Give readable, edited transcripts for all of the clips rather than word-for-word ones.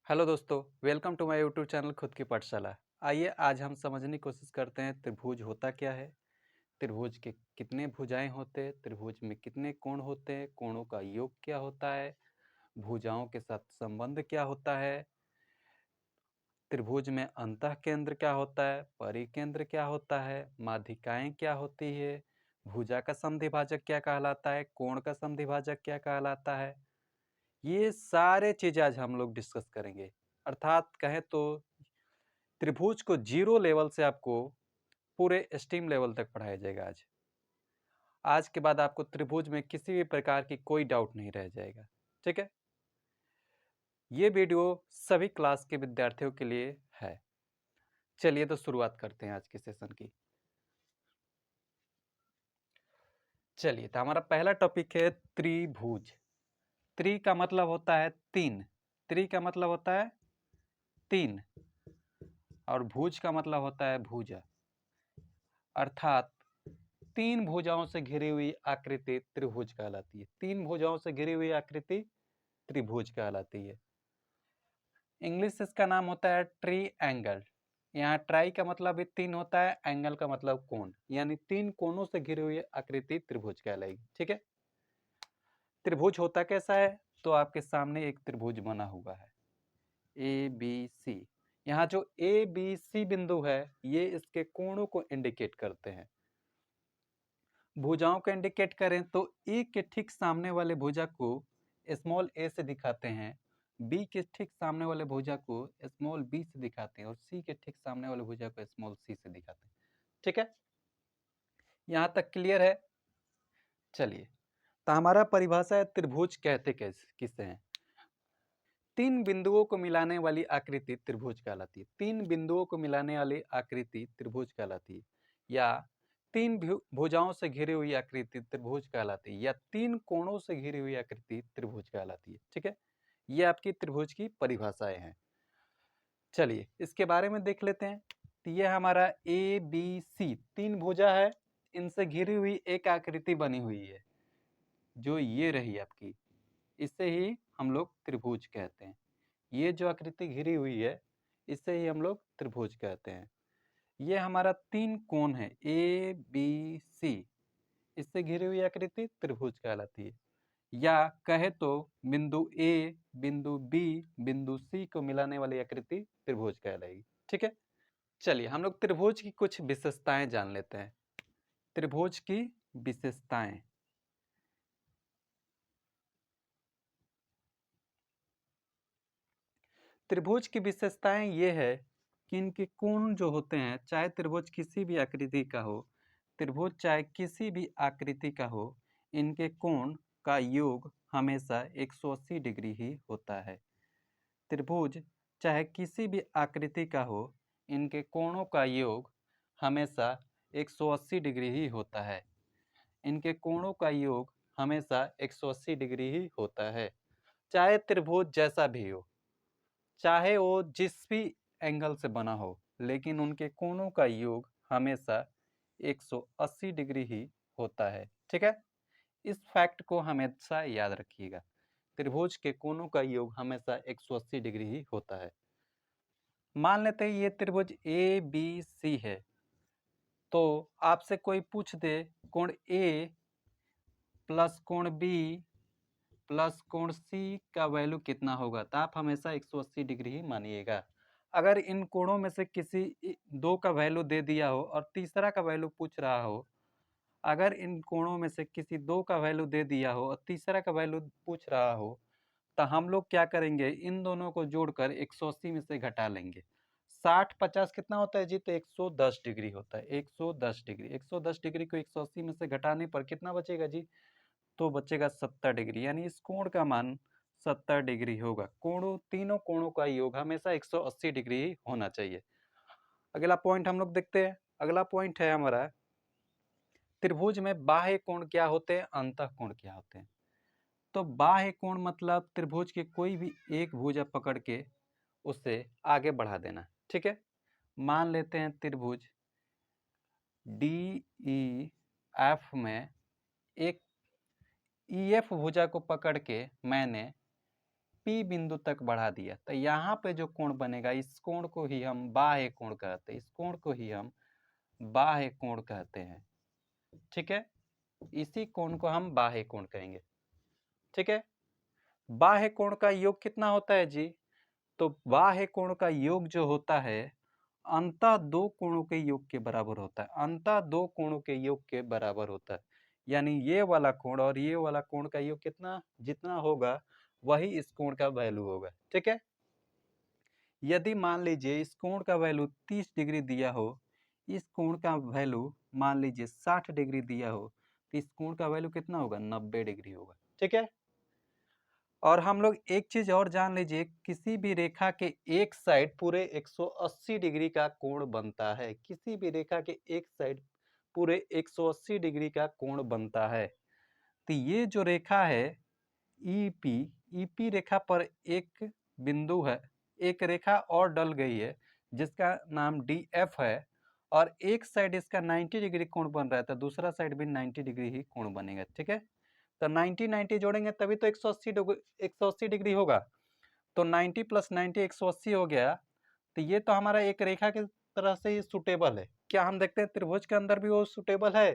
Hello दोस्तों, welcome to my YouTube channel खुद की पाठशाला। आइए आज हम समझने की कोशिश करते हैं त्रिभुज होता क्या है, त्रिभुज के कितने भुजाएं होते हैं, त्रिभुज में कितने कोण होते हैं, कोणों का योग क्या होता है, भुजाओं के साथ संबंध क्या होता है, त्रिभुज में अंतः केंद्र क्या होता है, परिकेंद्र क्या होता है, माध्यिकाएं क्या होती है, भुजा का समद्विभाजक क्या कहलाता है, कोण का समद्विभाजक क्या कहलाता है। ये सारे चीजें आज हम लोग डिस्कस करेंगे। अर्थात कहें तो त्रिभुज को जीरो लेवल से आपको पूरे स्टीम लेवल तक पढ़ाया जाएगा। आज के बाद आपको त्रिभुज में किसी भी प्रकार की कोई डाउट नहीं रह जाएगा। ठीक है, ये वीडियो सभी क्लास के विद्यार्थियों के लिए है। चलिए तो शुरुआत करते हैं आज के सेशन की। चलिए तो हमारा पहला टॉपिक है त्रिभुज। त्रि का मतलब होता है तीन, त्रि का मतलब होता है तीन, और भुज का मतलब होता है भुजा। अर्थात तीन भुजाओं से घिरी हुई आकृति त्रिभुज कहलाती है। तीन भुजाओं से घिरी हुई आकृति त्रिभुज कहलाती है। इंग्लिश इसका नाम होता है ट्री एंगल। यहाँ ट्राई का मतलब भी तीन होता है, एंगल का मतलब कोण, यानी तीन कोणों से घिरी हुई आकृति त्रिभुज कहलाएगी। ठीक है, त्रिभुज होता कैसा है? तो आपके सामने एक त्रिभुज बना हुआ है ए बी सी। यहाँ जो ए बी सी बिंदु है ये इसके कोणों को इंडिकेट करते हैं। भुजाओं को इंडिकेट करें तो ए के ठीक सामने वाले भुजा को स्मॉल ए से दिखाते हैं, बी के ठीक सामने वाले भुजा को स्मॉल बी से दिखाते हैं, और सी के ठीक सामने वाले भुजा को स्मॉल सी से दिखाते हैं। ठीक है, यहाँ तक क्लियर है? चलिए, तो हमारा परिभाषा है त्रिभुज कहते किसे हैं? तीन बिंदुओं को मिलाने वाली आकृति त्रिभुज कहलाती है। तीन बिंदुओं को मिलाने वाली आकृति त्रिभुज कहलाती है, या तीन भुजाओं से घिरी हुई आकृति त्रिभुज कहलाती है, या तीन कोणों से घिरी हुई आकृति त्रिभुज कहलाती है। ठीक है, ये आपकी त्रिभुज की परिभाषाएं हैं। चलिए इसके बारे में देख लेते हैं। तो ये हमारा ए बी सी तीन भुजा है, इनसे घिरी हुई एक आकृति बनी हुई है जो ये रही आपकी, इसे ही हम लोग त्रिभुज कहते हैं। ये जो आकृति घिरी हुई है इसे ही हम लोग त्रिभुज कहते हैं। ये हमारा तीन कोण है ए बी सी, इससे घिरी हुई आकृति त्रिभुज कहलाती है। या कहे तो बिंदु ए, बिंदु बी, बिंदु सी को मिलाने वाली आकृति त्रिभुज कहलाएगी। ठीक है, चलिए हम लोग त्रिभुज की कुछ विशेषताएं जान लेते हैं। त्रिभुज की विशेषताएं, त्रिभुज की विशेषताएं ये है कि इनके कोण जो होते हैं, चाहे त्रिभुज किसी भी आकृति का हो, त्रिभुज चाहे किसी भी आकृति का हो, इनके कोण का योग हमेशा 180 डिग्री ही होता है। त्रिभुज चाहे किसी भी आकृति का हो, इनके कोणों का योग हमेशा 180 डिग्री ही होता है। इनके कोणों का योग हमेशा 180 डिग्री ही होता है, चाहे त्रिभुज जैसा भी हो, चाहे वो जिस भी एंगल से बना हो, लेकिन उनके कोणों का योग हमेशा 180 डिग्री ही होता है। ठीक है, इस फैक्ट को हमेशा याद रखिएगा, त्रिभुज के कोणों का योग हमेशा 180 डिग्री ही होता है। मान लेते हैं ये त्रिभुज ए बी सी है, तो आपसे कोई पूछ दे कोण ए प्लस कोण बी प्लस कोण सी का वैल्यू कितना होगा, तो आप हमेशा 180 डिग्री ही मानिएगा। अगर इन कोणों में से किसी दो का वैल्यू दे दिया हो और तीसरा का वैल्यू पूछ रहा हो, अगर इन कोणों में से किसी दो का वैल्यू दे दिया हो और तीसरा का वैल्यू पूछ रहा हो, तो हम लोग क्या करेंगे, इन दोनों को जोड़कर 180 में से घटा लेंगे। 60 50 कितना होता है जी? तो 110 डिग्री होता है। 110 डिग्री, 110 डिग्री को 180 में से घटाने पर कितना बचेगा जी? तो बचेगा 70 डिग्री, यानी इस कोण का मान 70 डिग्री होगा। कोणों, तीनों कोणों का योग हमेशा 180 डिग्री ही होना चाहिए। अगला पॉइंट हम लोग देखते हैं। अगला पॉइंट है हमारा, त्रिभुज में बाह्य कोण क्या होते हैं, अंतः कोण क्या होते हैं। तो बाह्य कोण मतलब त्रिभुज के कोई भी एक भुजा पकड़ के उसे आगे बढ़ा देना। ठीक है, मान लेते हैं त्रिभुज डी ई एफ में एक ई एफ भुजा को पकड़ के मैंने P बिंदु तक बढ़ा दिया, तो यहाँ पे जो कोण बनेगा इस कोण को ही हम बाह्य कोण कहते हैं, इस कोण को ही हम बाह्य कोण कहते हैं। ठीक है, इसी कोण को हम बाह्य कोण कहेंगे। ठीक है, बाह्य कोण का योग कितना होता है जी? तो बाह्य कोण का योग जो होता है अंतः दो कोणों के योग के बराबर होता है, अंतः दो कोणों के योग के बराबर होता है। यानी ये वाला कोण और ये वाला कोण का योग कितना जितना होगा वही इस कोण का वैल्यू होगा। ठीक है, यदि मान लीजिए इस कोण का वैल्यू 30 डिग्री दिया हो, इस कोण का वैल्यू मान लीजिए 60 डिग्री दिया हो, तो इस कोण का वैल्यू कितना होगा? 90 डिग्री होगा। ठीक है, और हम लोग एक चीज और जान लीजिए, किसी भी रेखा के एक साइड पूरे 180 डिग्री का कोण बनता है, किसी भी रेखा के एक साइड पूरे 180 डिग्री का कोण बनता है। तो ये जो रेखा है ईपी, ईपी रेखा पर एक बिंदु है, एक रेखा और डल गई है जिसका नाम डीएफ है, और एक साइड इसका 90 डिग्री कोण बन रहा है, तो दूसरा साइड भी 90 डिग्री ही कोण बनेगा। ठीक है, तो 90 जोड़ेंगे तभी तो 180 डिग्री होगा, तो 90 + 90 180 हो गया। तो ये तो हमारा एक रेखा की तरह से ही सुटेबल है। क्या हम देखते हैं त्रिभुज के अंदर भी वो सुटेबल है?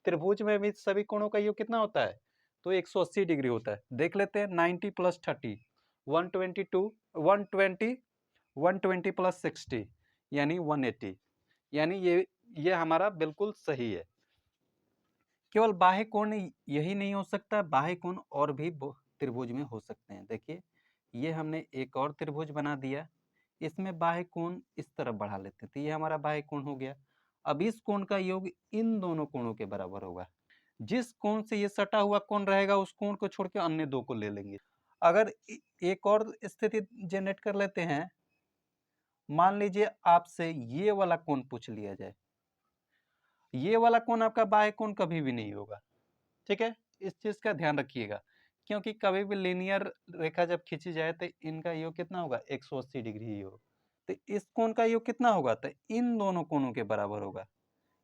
त्रिभुज में भी सभी कोणों का योग कितना होता है? तो 180 डिग्री होता है। देख लेते हैं, 90 + 30 122 120 120 + 60 यानी 180, यानी ये हमारा बिल्कुल सही है। केवल बाह्य कोण यही नहीं हो सकता, बाह्य कोण और भी त्रिभुज में हो सकते हैं। देखिए, ये हमने एक और त्रिभुज बना दिया, इसमें बाह्य कोण इस तरफ बढ़ा लेते हैं, तो ये हमारा बाह्य कोण हो गया। अब इस कोण का योग इन दोनों कोणों के बराबर होगा। जिस कोण से ये सटा हुआ कोण रहेगा उस कोण को छोड़ के अन्य दो को ले लेंगे। अगर एक और स्थिति जनरेट कर लेते हैं, मान लीजिए आपसे ये वाला कोण पूछ लिया जाए, ये वाला कोण आपका बाह्य कोण कभी भी नहीं होगा। ठीक है, इस चीज का ध्यान रखिएगा, क्योंकि कभी भी लीनियर रेखा जब खींची जाए तो इनका योग कितना होगा? 180 डिग्री ही होगा। तो इस कोण का योग कितना होगा? तो इन दोनों कोणों के बराबर होगा,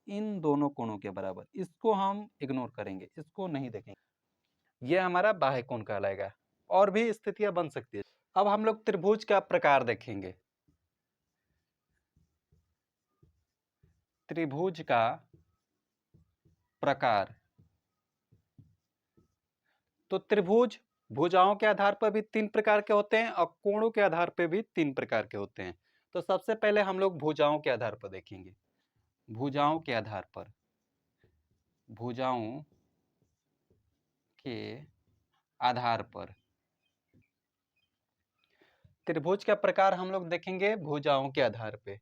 इन दोनों कोणों के बराबर। इसको हम इग्नोर करेंगे, इसको नहीं देखेंगे। ये हमारा बाह्य कोण कहलाएगा। और भी स्थितियां बन सकती है। अब हम लोग त्रिभुज का प्रकार देखेंगे। त्रिभुज का प्रकार, तो त्रिभुज भुजाओं के आधार पर भी 3 प्रकार के होते हैं और कोणों के आधार पर भी 3 प्रकार के होते हैं। तो सबसे पहले हम लोग भुजाओं के आधार पर देखेंगे। भुजाओं के आधार पर, भुजाओं के आधार पर त्रिभुज का प्रकार हम लोग देखेंगे भुजाओं के आधार पे।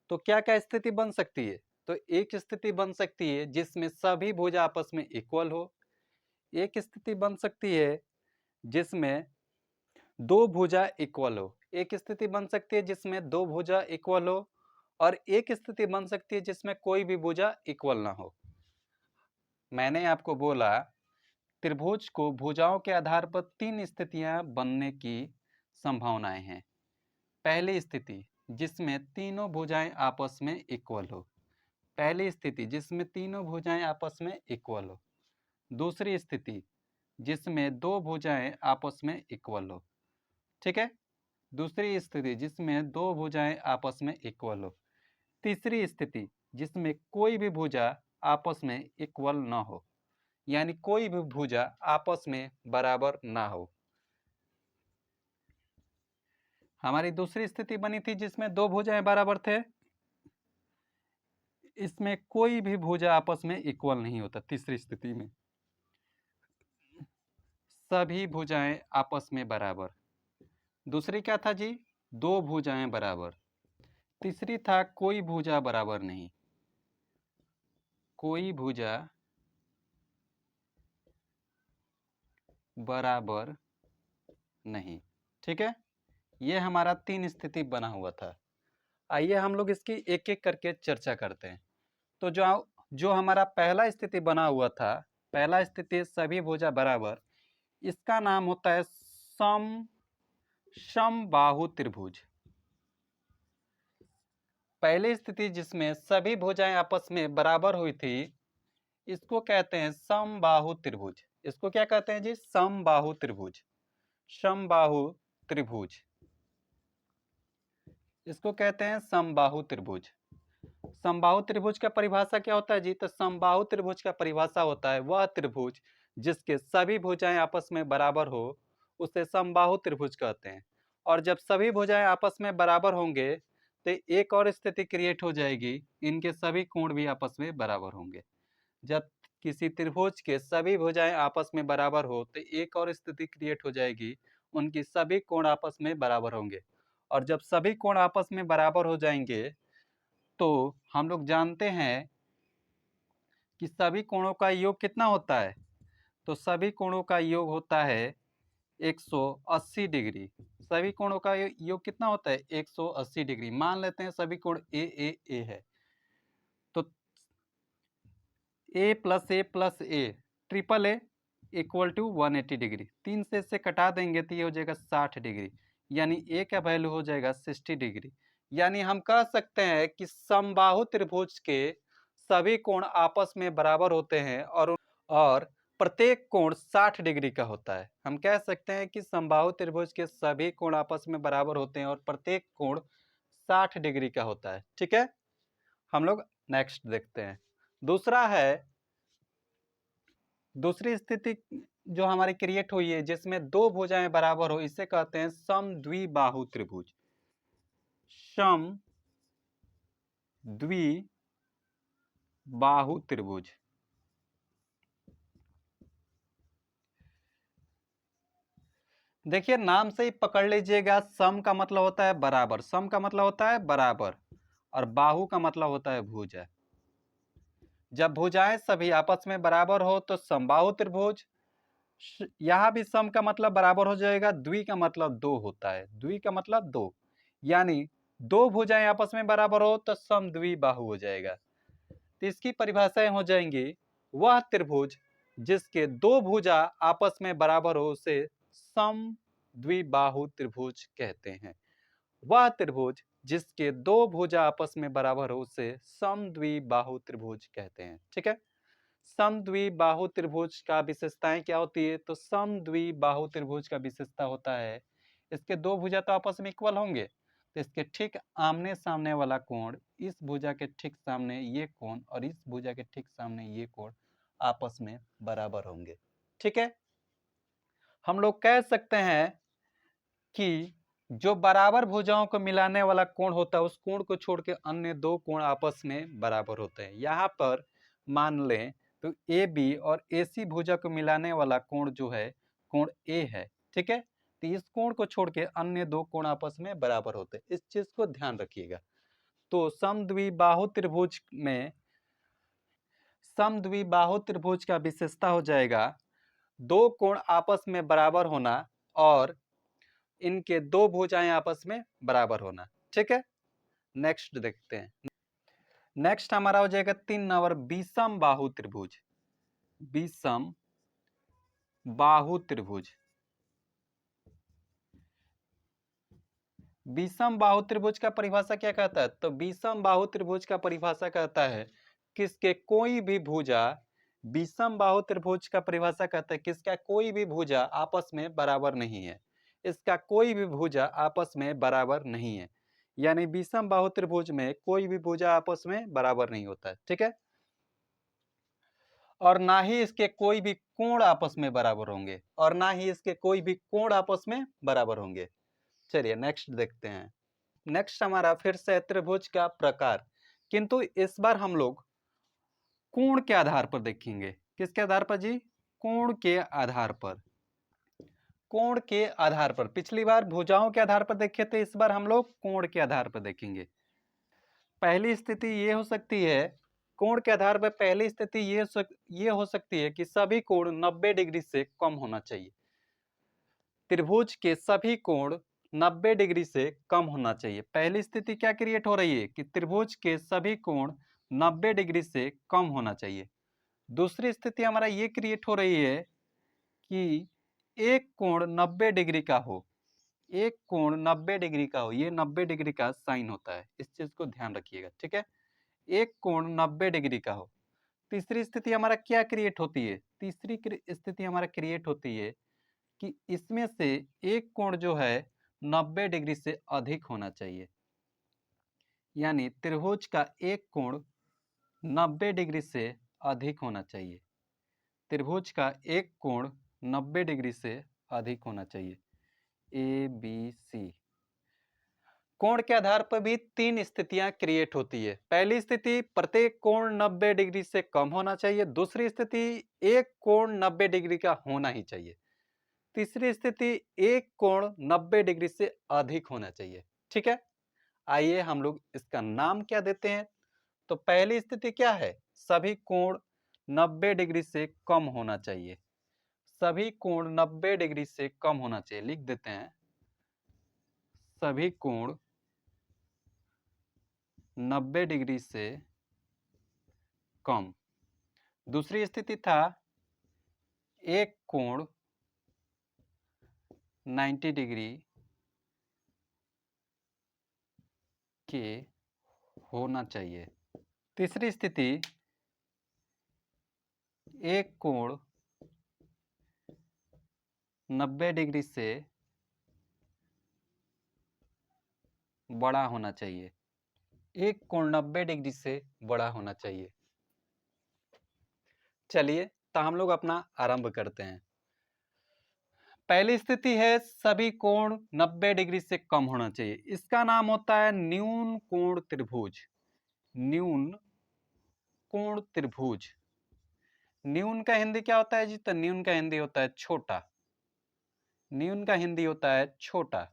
तो क्या क्या स्थिति बन सकती है? तो एक स्थिति बन सकती है जिसमें सभी भुजा आपस में इक्वल हो, एक स्थिति बन सकती है जिसमें दो भुजा इक्वल हो, एक स्थिति बन सकती है जिसमें दो भुजा इक्वल हो, और एक स्थिति बन सकती है जिसमें कोई भी भुजा इक्वल ना हो। मैंने आपको बोला त्रिभुज को भुजाओं के आधार पर 3 स्थितियां बनने की संभावनाएं हैं। पहली स्थिति जिसमें तीनों भुजाएं आपस में इक्वल हो, पहली स्थिति जिसमें तीनों भुजाएं आपस में इक्वल हो। दूसरी स्थिति जिसमें दो भुजाएं आपस में इक्वल हो। ठीक है, दूसरी स्थिति जिसमें दो भुजाएं आपस में इक्वल हो। तीसरी स्थिति जिसमें कोई भी भुजा आपस में इक्वल ना हो, यानी कोई भी भुजा आपस में बराबर ना हो। हमारी दूसरी स्थिति बनी थी जिसमें दो भुजाएं बराबर थे, इसमें कोई भी भुजा आपस में इक्वल नहीं होता। तीसरी स्थिति में सभी भुजाएं आपस में बराबर। दूसरी क्या था जी? दो भुजाएं बराबर। तीसरी था कोई भुजा बराबर नहीं, कोई भुजा बराबर नहीं। ठीक है, ये हमारा 3 स्थिति बना हुआ था। आइए हम लोग इसकी एक एक करके चर्चा करते हैं। तो जो हमारा पहला स्थिति बना हुआ था, पहला स्थिति सभी भुजा बराबर, इसका नाम होता है समबाहु त्रिभुज। पहली स्थिति जिसमें सभी भुजाएं आपस में बराबर हुई थी, इसको कहते हैं समबाहु त्रिभुज। इसको क्या कहते हैं जी? समबाहु त्रिभुज। समबाहु त्रिभुज, इसको कहते हैं समबाहु त्रिभुज। समबाहु त्रिभुज का परिभाषा क्या होता है जी? तो समबाहु त्रिभुज का परिभाषा होता है वह त्रिभुज जिसके सभी भुजाएं आपस में बराबर हो, उसे समबाहु त्रिभुज कहते हैं। और जब सभी भुजाएं आपस में बराबर होंगे तो एक और स्थिति क्रिएट हो जाएगी, इनके सभी कोण भी आपस में बराबर होंगे। जब किसी त्रिभुज के सभी भुजाएं आपस में बराबर हो तो एक और स्थिति क्रिएट हो जाएगी, उनकी सभी कोण आपस में बराबर होंगे। और जब सभी कोण आपस में बराबर हो जाएंगे तो हम लोग जानते हैं कि सभी कोणों का योग कितना होता है? तो सभी कोणों का योग होता है 180 डिग्री। सभी कोणों का योग कितना होता है? 180 डिग्री। मान लेते हैं सभी कोण ए है, तो A plus A triple A equal to 180 degree. 3 से इसे कटा देंगे तो ये हो जाएगा 60 डिग्री, यानी ए का वैल्यू हो जाएगा 60 डिग्री। यानी हम कह सकते हैं कि समबाहु त्रिभुज के सभी कोण आपस में बराबर होते हैं और प्रत्येक कोण 60 डिग्री का होता है। हम कह सकते हैं कि समबाहु त्रिभुज के सभी कोण आपस में बराबर होते हैं और प्रत्येक कोण 60 डिग्री का होता है। ठीक है, हम लोग नेक्स्ट देखते हैं। दूसरा है, दूसरी स्थिति जो हमारी क्रिएट हुई है जिसमें दो भुजाएं बराबर हो, इसे कहते हैं समद्विबाहु त्रिभुज। समद्विबाहु त्रिभुज। देखिए नाम से ही पकड़ लीजिएगा, सम का मतलब होता है बराबर, सम का मतलब होता है बराबर, और बाहु का मतलब होता है भुजा। जब भुजाएं सभी आपस में बराबर हो तो समबाहु त्रिभुज। यहां भी सम का मतलब बराबर हो जाएगा, द्वि का मतलब दो होता है, द्वि का मतलब दो, यानी दो भुजाएं आपस में बराबर हो तो समद्विबाहु हो जाएगा। तो इसकी परिभाषाएं हो जाएंगी, वह त्रिभुज जिसके दो भुजा आपस में बराबर हो उसे समद्विबाहु त्रिभुज कहते हैं। वह त्रिभुज जिसके दो भुजा आपस में बराबर हो उसे समद्विबाहु त्रिभुज कहते हैं। ठीक है, समद्विबाहु त्रिभुज का विशेषताएं क्या होती है? तो समद्विबाहु त्रिभुज का विशेषता होता है इसके दो भुजा तो आपस में इक्वल होंगे, तो इसके ठीक आमने सामने वाला कोण, इस भुजा के ठीक सामने ये कोण और इस भुजा के ठीक सामने ये कोण आपस में बराबर होंगे। ठीक है, हम लोग कह सकते हैं कि जो बराबर भुजाओं को मिलाने वाला कोण होता है उस कोण को छोड़ के अन्य दो कोण आपस में बराबर होते हैं। यहाँ पर मान लें तो ए बी और ए सी भुजा को मिलाने वाला कोण जो है कोण ए है। ठीक है, तो इस कोण को छोड़ के अन्य दो कोण आपस में बराबर होते हैं, इस चीज को ध्यान रखिएगा। तो समद्विबाहु त्रिभुज में, समद्विबाहु त्रिभुज का विशेषता हो जाएगा दो कोण आपस में बराबर होना और इनके दो भुजाएं आपस में बराबर होना। ठीक है, नेक्स्ट देखते हैं। नेक्स्ट हमारा हो जाएगा 3 नंबर विषम बाहु त्रिभुज। विषम बाहु त्रिभुज। विषम बाहु त्रिभुज का परिभाषा क्या कहता है? तो विषम बाहु त्रिभुज का परिभाषा कहता है किसके कोई भी भुजा, विषम बाहु त्रिभुज का परिभाषा कहता है किसका कोई भी भुजा आपस में बराबर नहीं है, इसका कोई भी भुजा आपस में बराबर नहीं है, यानी विषम बाहु त्रिभुज में कोई भी भुजा आपस में बराबर नहीं होता है। ठीक है, और ना ही इसके कोई भी कोण आपस में बराबर होंगे, और ना ही इसके कोई भी कोण आपस में बराबर होंगे। चलिए नेक्स्ट देखते हैं। नेक्स्ट हमारा फिर से त्रिभुज का प्रकार, किंतु इस बार हम लोग कोण के आधार पर देखेंगे। किसके आधार पर जी? कोण के आधार पर। कोण के आधार पर, पिछली बार भुजाओं के आधार पर देखे थे, इस बार हम लोग कोण के आधार पर देखेंगे। पहली स्थिति ये हो सकती है, कोण के आधार पर पहली स्थिति ये हो सकती है कि सभी कोण 90 डिग्री से कम होना चाहिए। त्रिभुज के सभी कोण 90 डिग्री से कम होना चाहिए। पहली स्थिति क्या क्रिएट हो रही है कि त्रिभुज के सभी कोण 90 डिग्री से कम होना चाहिए। दूसरी स्थिति हमारा ये क्रिएट हो रही है कि एक कोण 90 डिग्री का हो, एक कोण 90 डिग्री का हो, ये 90 डिग्री का साइन होता है, इस चीज को ध्यान रखिएगा। ठीक है, एक कोण 90 डिग्री का हो। तीसरी स्थिति हमारा क्या क्रिएट होती है? तीसरी स्थिति हमारा क्रिएट होती है कि इसमें से एक कोण जो है 90 डिग्री से अधिक होना चाहिए। यानी त्रिभुज का एक कोण 90 डिग्री से अधिक होना चाहिए। त्रिभुज का एक कोण 90 डिग्री से अधिक होना चाहिए। A B C. कोण के आधार पर भी 3 स्थितियां क्रिएट होती है। पहली स्थिति, प्रत्येक कोण 90 डिग्री से कम होना चाहिए। दूसरी स्थिति, एक कोण 90 डिग्री का होना ही चाहिए। तीसरी स्थिति, एक कोण 90 डिग्री से अधिक होना चाहिए। ठीक है, आइए हम लोग इसका नाम क्या देते हैं। तो पहली स्थिति क्या है, सभी कोण 90 डिग्री से कम होना चाहिए। सभी कोण 90 डिग्री से कम होना चाहिए, लिख देते हैं सभी कोण 90 डिग्री से कम। दूसरी स्थिति था एक कोण 90 डिग्री के होना चाहिए। तीसरी स्थिति, एक कोण 90 डिग्री से बड़ा होना चाहिए। एक कोण 90 डिग्री से बड़ा होना चाहिए। चलिए तो हम लोग अपना आरंभ करते हैं। पहली स्थिति है सभी कोण 90 डिग्री से कम होना चाहिए। इसका नाम होता है न्यून कोण त्रिभुज। न्यून कोण त्रिभुज। न्यून का हिंदी क्या होता है जी, तो न्यून का हिंदी होता है छोटा। न्यून का हिंदी होता है छोटा।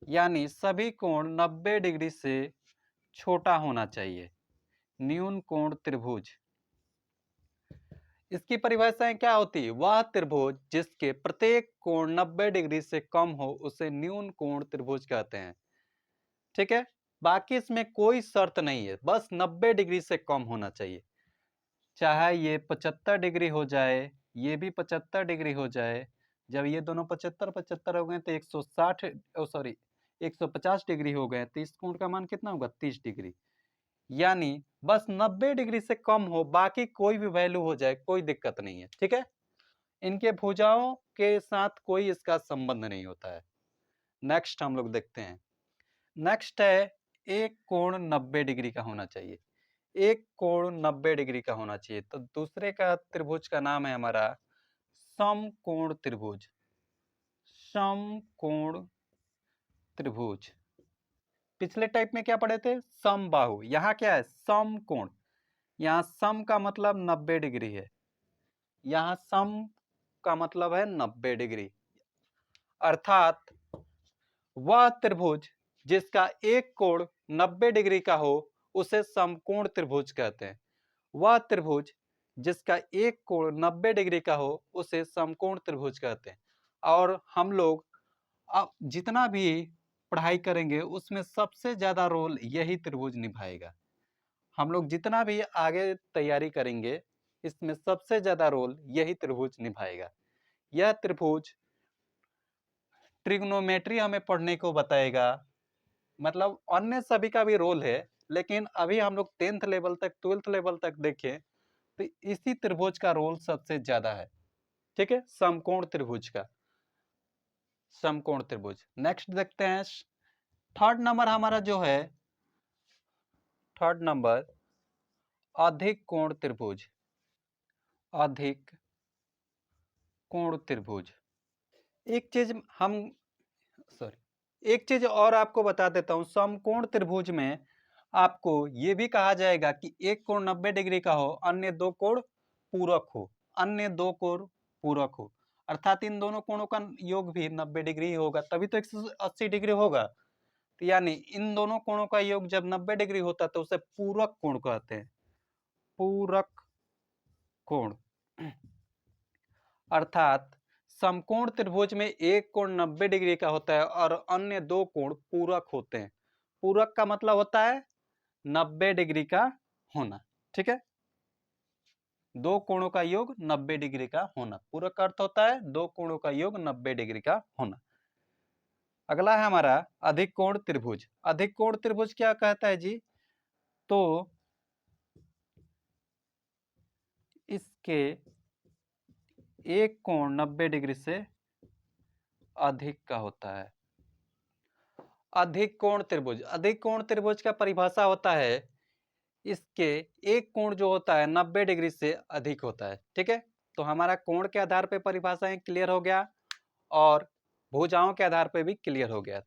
यानी सभी कोण 90 डिग्री से छोटा होना चाहिए। न्यून कोण त्रिभुज। इसकी परिभाषाएं क्या होती है, वह त्रिभुज जिसके प्रत्येक कोण 90 डिग्री से कम हो उसे न्यून कोण त्रिभुज कहते हैं। ठीक है, बाकी इसमें कोई शर्त नहीं है, बस 90 डिग्री से कम होना चाहिए। चाहे ये 75 डिग्री हो जाए, ये भी 75 डिग्री हो जाए। जब ये दोनों 75 हो गए तो 150 डिग्री हो गए, तो इस कोण का मान कितना होगा, 30 डिग्री। यानी बस 90 डिग्री से कम हो, बाकी कोई भी वैल्यू हो जाए कोई दिक्कत नहीं है। ठीक है, इनके भुजाओं के साथ कोई इसका संबंध नहीं होता है। नेक्स्ट हम लोग देखते हैं। नेक्स्ट है एक कोण 90 डिग्री का होना चाहिए। एक कोण 90 डिग्री का होना चाहिए। तो दूसरे का त्रिभुज का नाम है हमारा समकोण त्रिभुज। समकोण त्रिभुज। पिछले टाइप में क्या पढ़े थे, समबाहु। यहाँ क्या है, समकोण। यहाँ सम का मतलब 90 डिग्री है, यहाँ सम का मतलब है 90 डिग्री। अर्थात वह त्रिभुज जिसका एक कोण 90 डिग्री का हो उसे समकोण त्रिभुज कहते हैं। वह त्रिभुज जिसका एक कोण 90 डिग्री का हो उसे समकोण त्रिभुज कहते हैं। और हम लोग अब जितना भी पढ़ाई करेंगे उसमें सबसे ज्यादा रोल यही त्रिभुज निभाएगा। हम लोग जितना भी आगे तैयारी करेंगे इसमें सबसे ज्यादा रोल यही त्रिभुज निभाएगा। यह त्रिभुज ट्रिग्नोमेट्री हमें पढ़ने को बताएगा। मतलब अन्य सभी का भी रोल है, लेकिन अभी हम लोग 10th लेवल तक 12th लेवल तक देखें तो इसी त्रिभुज का रोल सबसे ज्यादा है। ठीक है, समकोण त्रिभुज का। समकोण त्रिभुज। नेक्स्ट देखते हैं, थर्ड नंबर हमारा जो है, थर्ड नंबर अधिक कोण त्रिभुज। अधिक कोण त्रिभुज। एक चीज हम एक चीज और आपको बता देता हूं, समकोण त्रिभुज में आपको ये भी कहा जाएगा कि एक कोण 90 डिग्री का हो, अन्य दो कोण पूरक हो। अन्य दो कोण पूरक हो अर्थात इन दोनों कोणों का योग भी 90 डिग्री होगा, तभी तो 180 डिग्री होगा। तो यानी इन दोनों कोणों का योग जब 90 डिग्री होता है तो उसे पूरक कोण कहते हैं। पूरक कोण। अर्थात समकोण त्रिभुज में एक कोण 90 डिग्री का होता है और अन्य दो कोण पूरक होते हैं। पूरक का मतलब होता है 90 डिग्री का होना। ठीक है, दो कोणों का योग 90 डिग्री का होना। पूरक का अर्थ होता है दो कोणों का योग 90 डिग्री का होना। अगला है हमारा अधिक कोण त्रिभुज। अधिक कोण त्रिभुज क्या कहता है जी, तो इसके एक कोण 90 डिग्री से अधिक का होता है। अधिक कोण त्रिभुज, अधिक कोण त्रिभुज का परिभाषा होता है इसके एक कोण जो होता है 90 डिग्री से अधिक होता है। ठीक है, तो हमारा कोण के आधार पे परिभाषाएं क्लियर हो गया और भुजाओं के आधार पे भी क्लियर हो गया।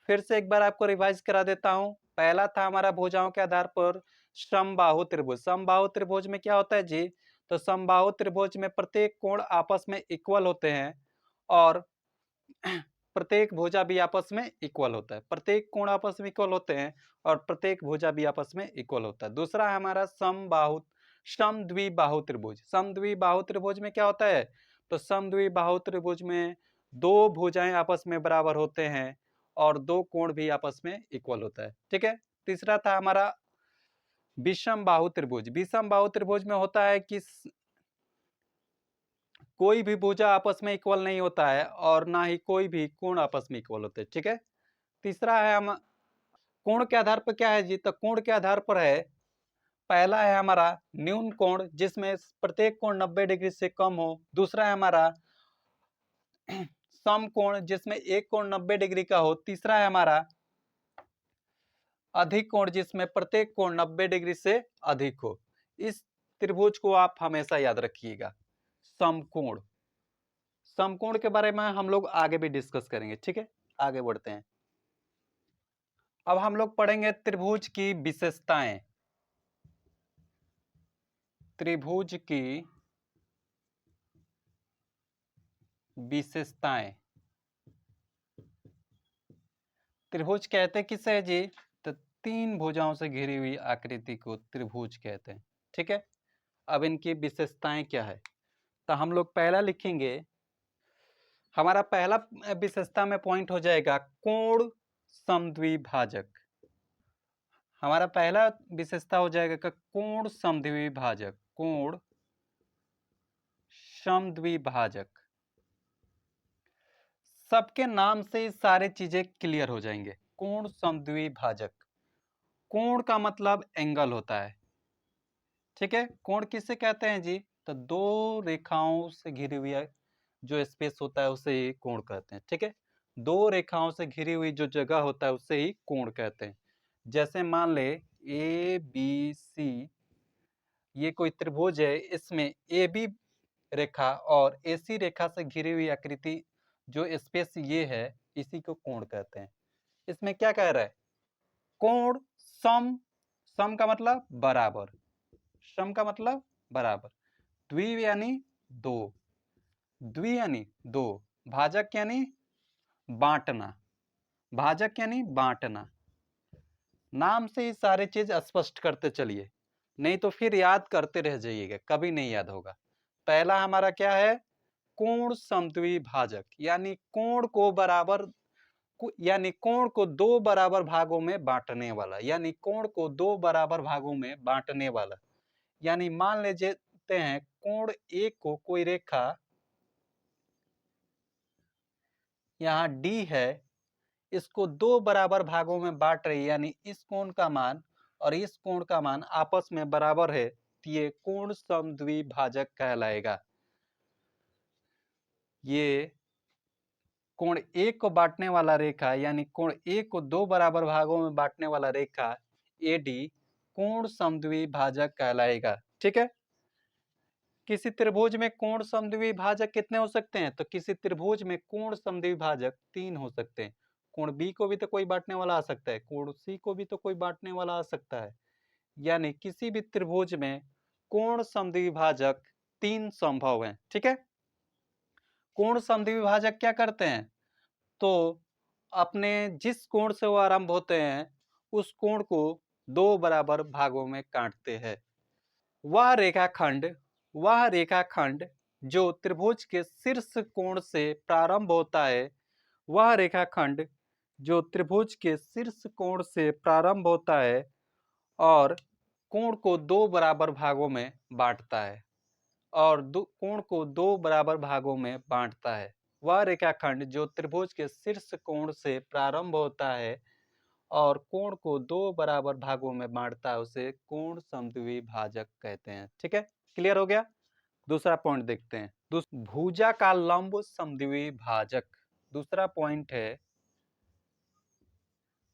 फिर से एक बार आपको रिवाइज करा देता हूं। पहला था हमारा भुजाओं के आधार पर समबाहु त्रिभुज। समबाहु त्रिभुज में क्या होता है जी, तो समबाहु त्रिभुज में प्रत्येक कोण आपस में इक्वल होते हैं और प्रत्येक भुजा भी आपस में इक्वल होता है। प्रत्येक कोण आपस में इक्वल होते हैं और प्रत्येक भुजा भी आपस में इक्वल होता है। दूसरा है हमारा समद्विबाहु त्रिभुज। समद्विबाहु त्रिभुज में क्या होता है, तो समद्विबाहु त्रिभुज में दो भुजाएं आपस में बराबर होते हैं और दो कोण भी आपस में इक्वल होता है। ठीक है, तीसरा था हमारा विषम बाहु त्रिभुज। विषम बाहु त्रिभुज में होता है कि कोई भी भुजा आपस में इक्वल नहीं होता है और ना ही कोई भी कोण आपस में इक्वल होते हैं। ठीक है, तीसरा है हम कोण के आधार पर क्या है जी, तो कोण के आधार पर है पहला है हमारा न्यून कोण जिसमें प्रत्येक कोण 90 डिग्री से कम हो। दूसरा है हमारा सम कोण जिसमें एक कोण 90 डिग्री का हो। तीसरा है हमारा अधिक कोण जिसमें प्रत्येक कोण 90 डिग्री से अधिक हो। इस त्रिभुज को आप हमेशा याद रखिएगा, समकोण। समकोण के बारे में हम लोग आगे भी डिस्कस करेंगे। ठीक है, आगे बढ़ते हैं। अब हम लोग पढ़ेंगे त्रिभुज की विशेषताएं। त्रिभुज की विशेषताएं। त्रिभुज कहते किसे है जी, तो तीन भुजाओं से घिरी हुई आकृति को त्रिभुज कहते हैं। ठीक है, अब इनकी विशेषताएं क्या है, तो हम लोग पहला लिखेंगे। हमारा पहला विशेषता में पॉइंट हो जाएगा कोण समद्विभाजक। हमारा पहला विशेषता हो जाएगा कि कोण समद्विभाजक। कोण समद्विभाजक, सबके नाम से सारे चीजें क्लियर हो जाएंगे। कोण समद्विभाजक, कोण का मतलब एंगल होता है। ठीक है, कोण किसे कहते हैं जी, तो दो रेखाओं से घिरी हुई जो स्पेस होता है उसे ही कोण कहते हैं। ठीक है, दो रेखाओं से घिरी हुई जो जगह होता है उसे ही कोण कहते हैं। जैसे मान ले ए बी सी, ये कोई त्रिभुज है, इसमें ए बी रेखा और एसी रेखा से घिरी हुई आकृति जो स्पेस ये है, इसी को कोण कहते हैं। इसमें क्या कह रहा है, कोण सम, सम का मतलब बराबर, सम का मतलब बराबर, द्वि यानी दो, द्वि यानी दो, भाजक यानी बांटना, भाजक यानी बांटना। नाम से ही सारी चीज स्पष्ट करते चलिए, नहीं तो फिर याद करते रह जाइएगा, कभी नहीं याद होगा। पहला हमारा क्या है, कोण समद्विभाजक, यानी कोण को बराबर, यानी कोण को दो बराबर भागों में बांटने वाला, यानी कोण को दो बराबर भागों में बांटने वाला। यानी मान लेते हैं कोण एक को कोई रेखा यहाँ डी है, इसको दो बराबर भागों में बांट रही है, यानी इस कोण का मान और इस कोण का मान आपस में बराबर है, तो ये कोण समद्विभाजक कहलाएगा। ये कोण एक को बांटने वाला रेखा, यानी कोण एक को दो बराबर भागों में बांटने वाला रेखा एडी कोण समद्विभाजक कहलाएगा। ठीक है, किसी त्रिभुज में कोण समद्विभाजक कितने हो सकते हैं, तो किसी त्रिभुज में कोण समद्विभाजक तीन हो सकते हैं। कोण बी को भी तो कोई बांटने वाला आ सकता है, कोण सी को भी तो कोई बांटने वाला आ सकता है। यानी किसी भी त्रिभुज में कोण समद्विभाजक तीन संभव हैं। ठीक है, कोण समद्विभाजक क्या करते हैं, तो अपने जिस कोण से वो आरंभ होते हैं उस कोण को दो बराबर भागों में काटते हैं। वह रेखाखंड जो त्रिभुज के शीर्ष कोण से प्रारंभ होता है, वह रेखाखंड जो त्रिभुज के शीर्ष कोण से प्रारंभ होता है और कोण को दो बराबर भागों में बांटता है, और कोण को दो बराबर भागों में बांटता है। वह रेखाखंड जो त्रिभुज के शीर्ष कोण से प्रारंभ होता है और कोण को दो बराबर भागों में बांटता है, उसे कोण समद्विभाजक कहते हैं। ठीक है, क्लियर हो गया। दूसरा पॉइंट देखते हैं, भुजा का लंब समद्विभाजक। दूसरा पॉइंट है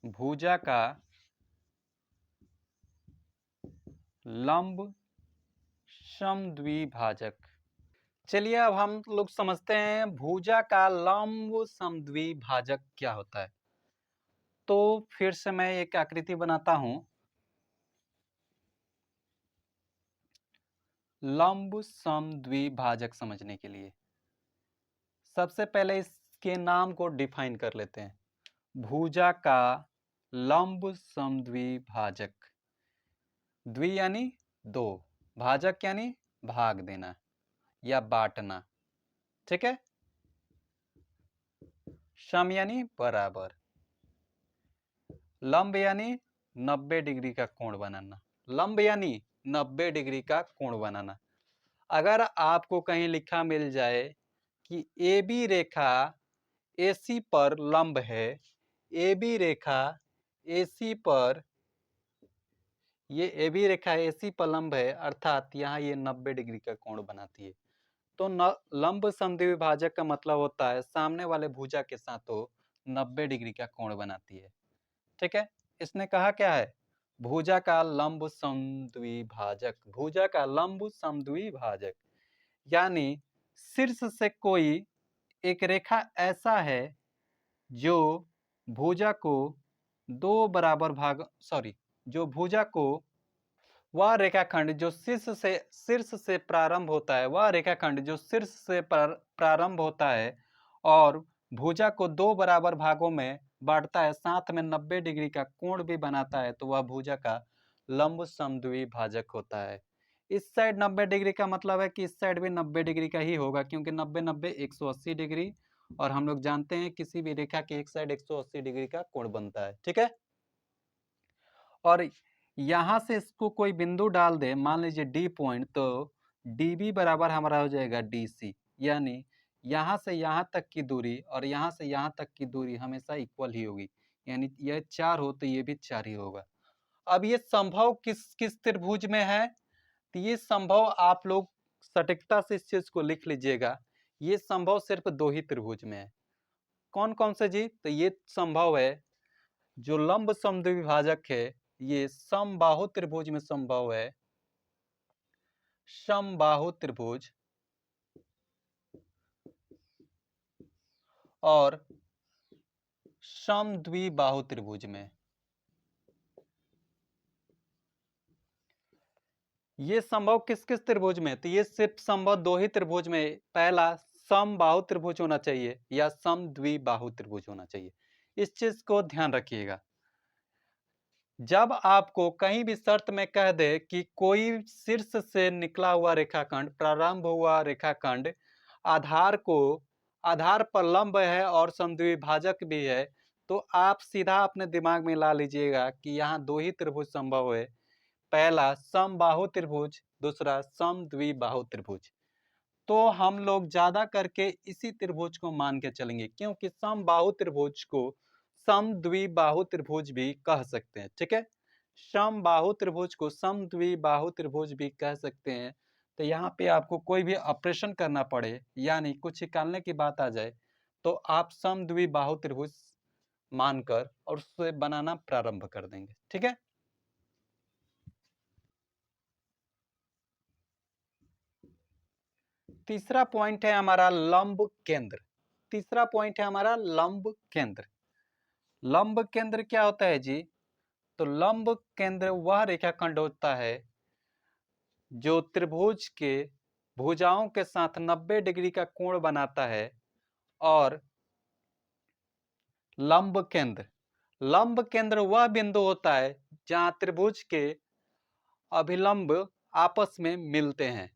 भुजा का लंब समद्विभाजक। चलिए अब हम लोग समझते हैं भुजा का लंब समद्विभाजक क्या होता है। तो फिर से मैं एक आकृति बनाता हूं लंब समद्विभाजक समझने के लिए। सबसे पहले इसके नाम को डिफाइन कर लेते हैं। भुजा का लंब समद्विभाजक। द्वि यानी दो, भाजक यानी भाग देना या बांटना, ठीक है। सम यानी बराबर, लंब यानी 90 डिग्री का कोण बनाना। लंब यानी 90 डिग्री का कोण बनाना। अगर आपको कहीं लिखा मिल जाए कि ए बी रेखा AC पर लंब है, ए बी रेखा AC पर, ये ए बी रेखा AC पर लंब है, अर्थात यहाँ ये 90 डिग्री का कोण बनाती है। तो लंब समद्विभाजक का मतलब होता है सामने वाले भुजा के साथ वो 90 डिग्री का कोण बनाती है, ठीक है। इसने कहा क्या है, भुजा का लंब समद्विभाजक। भुजा का लंब समद्विभाजक यानी शीर्ष से कोई एक रेखा ऐसा है जो भुजा को दो बराबर भाग जो भुजा को वह रेखाखंड जो शीर्ष से प्रारंभ होता है, वह रेखाखंड जो शीर्ष से प्रारंभ होता है और भुजा को दो बराबर भागों में बांटता है, साथ में 90 डिग्री का कोण भी बनाता है, तो वह भुजा का लंब समद्विभाजक होता है। इस साइड 90 डिग्री का मतलब है कि इस साइड भी 90 डिग्री का ही होगा, क्योंकि 90 90 180 डिग्री, और हम लोग जानते हैं किसी भी रेखा के एक साइड 180 डिग्री का कोण बनता है, ठीक है। और यहां से इसको कोई बिंदु डाल दे, मान लीजिए डी पॉइंट, तो DB बराबर हमारा हो जाएगा DC, यानी यहाँ से यहाँ तक की दूरी और यहाँ से यहाँ तक की दूरी हमेशा इक्वल ही होगी, यानी यह 4 हो तो ये भी 4 ही होगा। अब ये संभव किस किस त्रिभुज में है, तो ये संभव आप लोग सटीकता से इस चीज को लिख लीजिएगा, ये संभव सिर्फ दो ही त्रिभुज में है। कौन कौन से जी, तो ये संभव है जो लंब समद्विभाजक है, ये समबाहु त्रिभुज में संभव है। समबाहु त्रिभुज और समद्विबाहु त्रिभुज में। ये संभव किस किस त्रिभुज में, तो ये सिर्फ संभव दो ही त्रिभुज में। पहला समबाहु त्रिभुज होना चाहिए या समद्विबाहु त्रिभुज होना चाहिए, इस चीज को ध्यान रखिएगा। जब आपको कहीं भी शर्त में कह दे कि कोई शीर्ष से निकला हुआ रेखाखंड, प्रारंभ हुआ रेखाखंड आधार पर लंब है और समद्विभाजक भी है, तो आप सीधा अपने दिमाग में ला लीजिएगा कि यहाँ दो ही त्रिभुज संभव है। पहला समबाहु त्रिभुज, दूसरा समद्विबाहु त्रिभुज। तो हम लोग ज्यादा करके इसी त्रिभुज को मान के चलेंगे, क्योंकि समबाहु त्रिभुज को समद्विबाहु त्रिभुज भी कह सकते हैं, ठीक है। समबाहु त्रिभुज को समद्विबाहु त्रिभुज भी कह सकते हैं। तो यहाँ पे आपको कोई भी ऑपरेशन करना पड़े, यानी कुछ निकालने की बात आ जाए, तो आप समद्विबाहु त्रिभुज मानकर और उससे बनाना प्रारंभ कर देंगे, ठीक है। तीसरा पॉइंट है हमारा लंब केंद्र। तीसरा पॉइंट है हमारा लंब केंद्र। लंब केंद्र क्या होता है जी, तो लंब केंद्र वह रेखाखंड होता है जो त्रिभुज के भुजाओं के साथ 90 डिग्री का कोण बनाता है। और लंब केंद्र वह बिंदु होता है जहां त्रिभुज के अभिलंब आपस में मिलते हैं।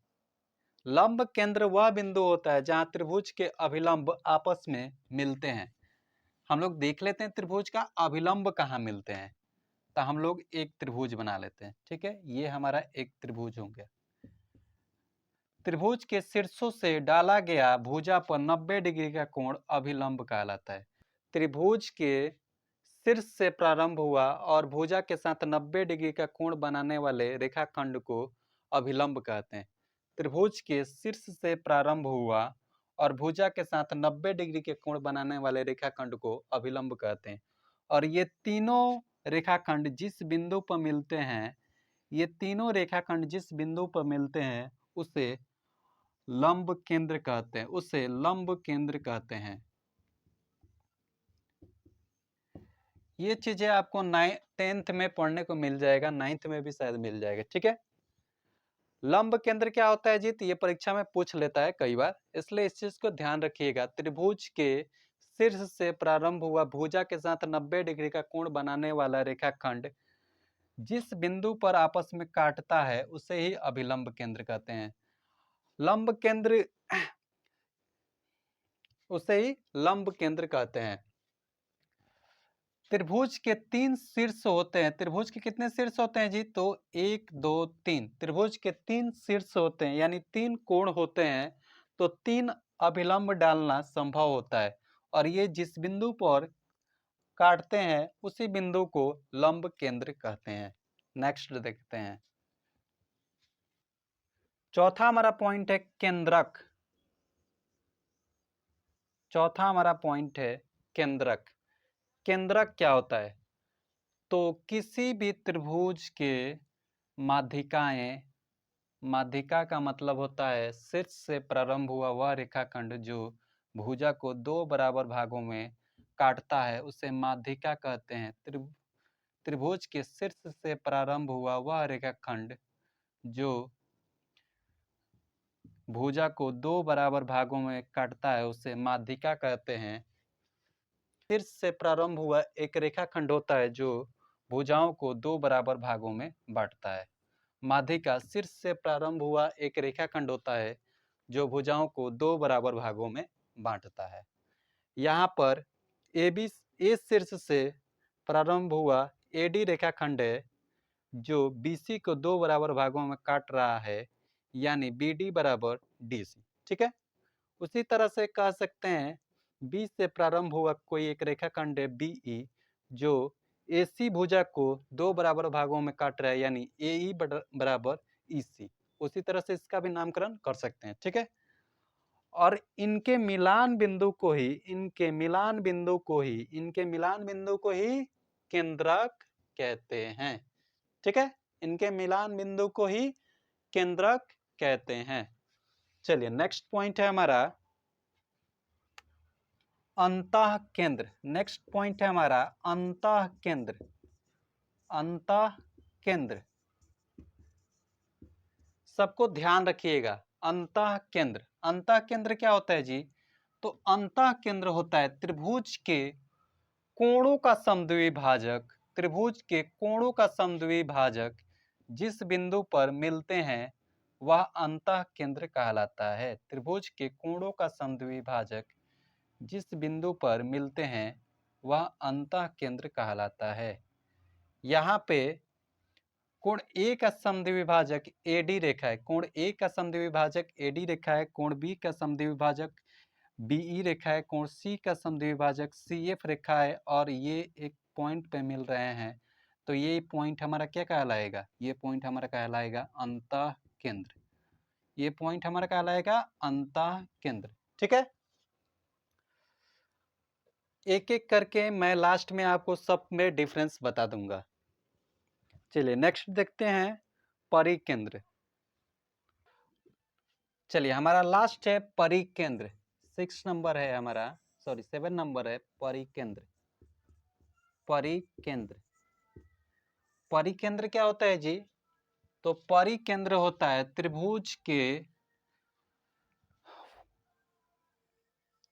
लंब केंद्र वह बिंदु होता है जहां त्रिभुज के अभिलंब आपस में मिलते हैं। हम लोग देख लेते हैं त्रिभुज का अभिलंब कहाँ मिलते हैं, तो हम लोग एक त्रिभुज बना लेते हैं, ठीक है। ये हमारा एक त्रिभुज हो गया। त्रिभुज के शीर्षों से डाला गया भुजा पर 90 डिग्री का कोण अभिलंब कहलाता है। त्रिभुज के शीर्ष से प्रारंभ हुआ और भुजा के साथ 90 डिग्री का कोण बनाने वाले रेखाखंड को अभिलंब कहते हैं। त्रिभुज के शीर्ष से प्रारंभ हुआ और भुजा के साथ 90 डिग्री के कोण बनाने वाले रेखाखंड को अभिलंब कहते हैं। और ये तीनों रेखाखंड जिस बिंदु पर मिलते हैं, ये तीनों रेखाखंड जिस बिंदु पर मिलते हैं उसे लंब केंद्र कहते हैं, उसे लंब केंद्र कहते हैं। ये चीजें आपको 10th में पढ़ने को मिल जाएगा, 9th में भी शायद मिल जाएगा। ठीक है, लंब केंद्र क्या होता है जी, तो ये परीक्षा में पूछ लेता है कई बार, इसलिए इस चीज को ध्यान रखिएगा। त्रिभुज के शीर्ष से प्रारंभ हुआ भुजा के साथ 90 डिग्री का कोण बनाने वाला रेखाखंड जिस बिंदु पर आपस में काटता है उसे ही अभिलंब केंद्र कहते हैं। लंब केंद्र उसे ही लंब केंद्र कहते हैं। त्रिभुज के 3 शीर्ष होते हैं। त्रिभुज के कितने शीर्ष होते हैं जी, तो 1 2 3। त्रिभुज के 3 शीर्ष होते हैं, यानी 3 कोण होते हैं, तो 3 अभिलंब डालना संभव होता है। और ये जिस बिंदु पर काटते हैं उसी बिंदु को लंब केंद्र कहते हैं। नेक्स्ट देखते हैं। चौथा हमारा पॉइंट है केंद्रक। चौथा हमारा पॉइंट है केंद्रक। केंद्रक क्या होता है, तो किसी भी त्रिभुज के माध्यिकाएं, माध्यिका का मतलब होता है शीर्ष से प्रारंभ हुआ वह रेखाखंड जो भुजा को 2 बराबर भागों में काटता है उसे माध्यिका कहते हैं। त्रिभुज के शीर्ष से प्रारंभ हुआ वह रेखाखंड जो भुजा को 2 बराबर भागों में काटता है उसे माध्यिका कहते हैं। शीर्ष से प्रारंभ हुआ एक रेखाखंड होता है जो भुजाओं को 2 बराबर भागों में बांटता है। माध्यिका शीर्ष से प्रारंभ हुआ एक रेखाखंड होता है जो भुजाओं को 2 बराबर भागों में बांटता है। यहाँ पर ए शीर्ष से प्रारंभ हुआ एडी रेखाखंड है जो बीसी को 2 बराबर भागों में काट रहा है, यानी बीडी बराबर डीसी। ठीक है, उसी तरह से कह सकते हैं बी से प्रारंभ हुआ कोई एक रेखाखंड है बीई जो एसी भुजा को 2 बराबर भागों में काट रहा है, यानी एई बराबर ईसी। उसी तरह से इसका भी नामकरण कर सकते हैं। ठीक है, और इनके मिलान बिंदु को ही केंद्रक कहते हैं। ठीक है, इनके मिलान बिंदु को ही केंद्रक कहते हैं। चलिए नेक्स्ट पॉइंट है हमारा अंतः केंद्र। नेक्स्ट पॉइंट है हमारा अंतः केंद्र। अंतः केंद्र, सबको ध्यान रखिएगा। अंतः केंद्र, अंतः केंद्र क्या होता है जी, तो अंतः केंद्र होता है त्रिभुज के कोणों का समद्विभाजक। त्रिभुज के कोणों का समद्विभाजक जिस बिंदु पर मिलते हैं वह अंतः केंद्र कहलाता है। त्रिभुज के कोणों का समद्विभाजक जिस बिंदु पर मिलते हैं वह अंतः केंद्र कहलाता है। यहाँ पे कोण ए का समद्विभाजक एडी रेखा है, कोण ए का समद्विभाजक एडी रेखा है, कोण बी का समद्विभाजक बीई रेखा है, कोण सी का समद्विभाजक सीएफ रेखा है, और ये एक पॉइंट पे मिल रहे हैं, तो ये पॉइंट हमारा क्या कहलाएगा, ये पॉइंट हमारा कहलाएगा अंतः केंद्र। ये पॉइंट हमारा कहलाएगा अंतः केंद्र। ठीक है, एक एक करके मैं लास्ट में आपको सब में डिफरेंस बता दूंगा। चलिए नेक्स्ट देखते हैं परिकेंद्र। चलिए हमारा लास्ट है परिकेंद्र, 6 नंबर है हमारा, सॉरी 7 नंबर है परिकेंद्र। परिकेंद्र, परिकेंद्र क्या होता है जी, तो परिकेंद्र होता है त्रिभुज के,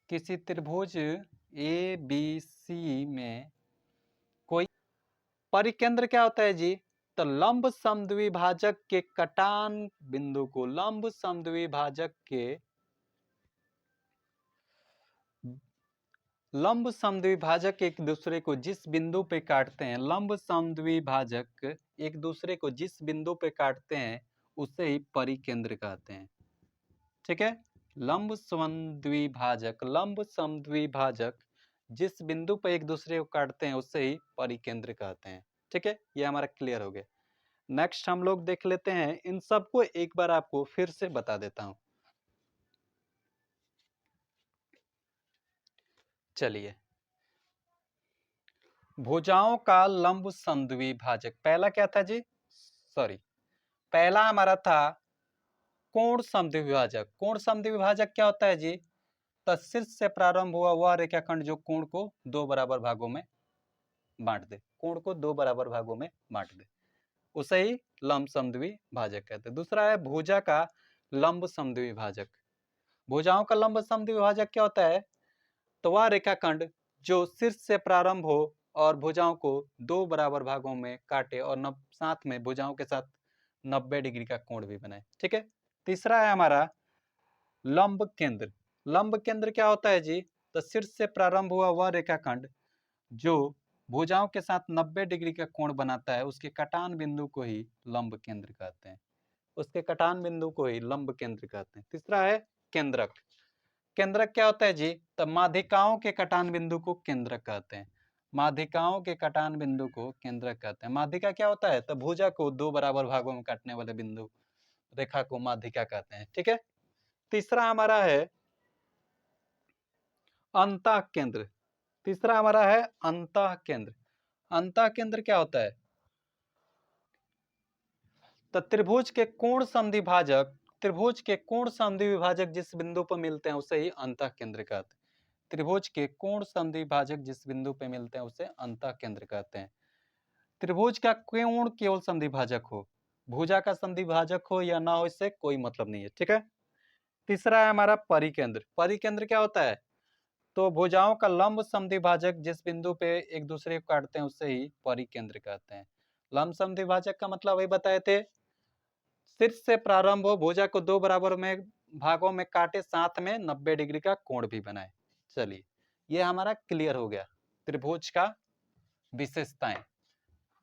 किसी त्रिभुज ए बी सी में कोई परिकेंद्र क्या होता है जी, तो लंब समद्विभाजक के कटान बिंदु को, लंब समद्विभाजक के, लंब समद्विभाजक एक दूसरे को जिस बिंदु पे काटते हैं, लंब समद्विभाजक एक दूसरे को जिस बिंदु पे काटते हैं उसे ही परिकेंद्र कहते हैं। ठीक है, लंब समद्विभाजक, लंब समद्विभाजक जिस बिंदु पे एक दूसरे को काटते हैं उसे ही परिकेंद्र कहते हैं। ठीक है, ये हमारा क्लियर हो गया। नेक्स्ट हम लोग देख लेते हैं, इन सबको एक बार आपको फिर से बता देता हूं। चलिए, भुजाओं का लंब समद्विभाजक, पहला क्या था जी? सॉरी, पहला हमारा था कोण समद्विभाजक। कोण समद्विभाजक क्या होता है जी? तो शीर्ष से प्रारंभ हुआ वह रेखाखंड जो कोण को दो बराबर भागों में बांट दे, कोण को दो बराबर भागों में बांट दे, उसे ही लंब समद्विभाजक कहते हैं। दूसरा है भुजा का लंब समद्विभाजक। भुजाओं का लंब समद्विभाजक क्या होता है? तो वह रेखाखंड जो शीर्ष से प्रारंभ हो और भुजाओं को दो बराबर भागों में काटे और साथ में भुजाओं के साथ 90 डिग्री का कोण भी बनाए। ठीक है। तीसरा है हमारा लंब केंद्र। लंब केंद्र क्या होता है जी? तो शीर्ष से प्रारंभ हुआ वह रेखाखंड जो भुजाओं के साथ 90 डिग्री का कोण बनाता है, उसके कटान बिंदु को ही लंब केंद्र कहते हैं। उसके कटान बिंदु को ही लंब केंद्र कहते हैं। तीसरा है केंद्रक। केंद्रक क्या होता है जी? तो माध्यिकाओं के कटान बिंदु को केंद्रक कहते हैं। माध्यिकाओं के कटान बिंदु को केंद्रक कहते हैं। माध्यिका क्या होता है? तो भुजा को दो बराबर भागों में काटने वाले बिंदु रेखा को माध्यिका कहते हैं। ठीक है। तीसरा हमारा है अंतः केंद्र। तीसरा हमारा है अंतः केंद्र। अंतः केंद्र क्या होता है? तो त्रिभुज के कोण समद्विभाजक, त्रिभुज के कोण समद्विभाजक जिस बिंदु पर मिलते हैं उसे ही अंतः केंद्र कहते हैं। त्रिभुज के कोण समद्विभाजक जिस बिंदु पे मिलते हैं उसे अंतः केंद्र कहते हैं। त्रिभुज का कोण केवल समद्विभाजक हो, भुजा का समद्विभाजक हो या ना हो, इससे कोई मतलब नहीं है। ठीक है। तीसरा है हमारा परिकेंद्र। परिकेंद्र क्या होता है? तो भुजाओं का लंब समद्विभाजक जिस बिंदु पे एक दूसरे को काटते हैं उसे ही परिकेंद्र कहते हैं। लंब समद्विभाजक का मतलब वही बताए थे, शीर्ष से प्रारंभ हो, भुजा को दो बराबर में भागों में काटे, साथ में 90 डिग्री का कोण भी बनाए। चलिए, ये हमारा क्लियर हो गया त्रिभुज का विशेषताएं।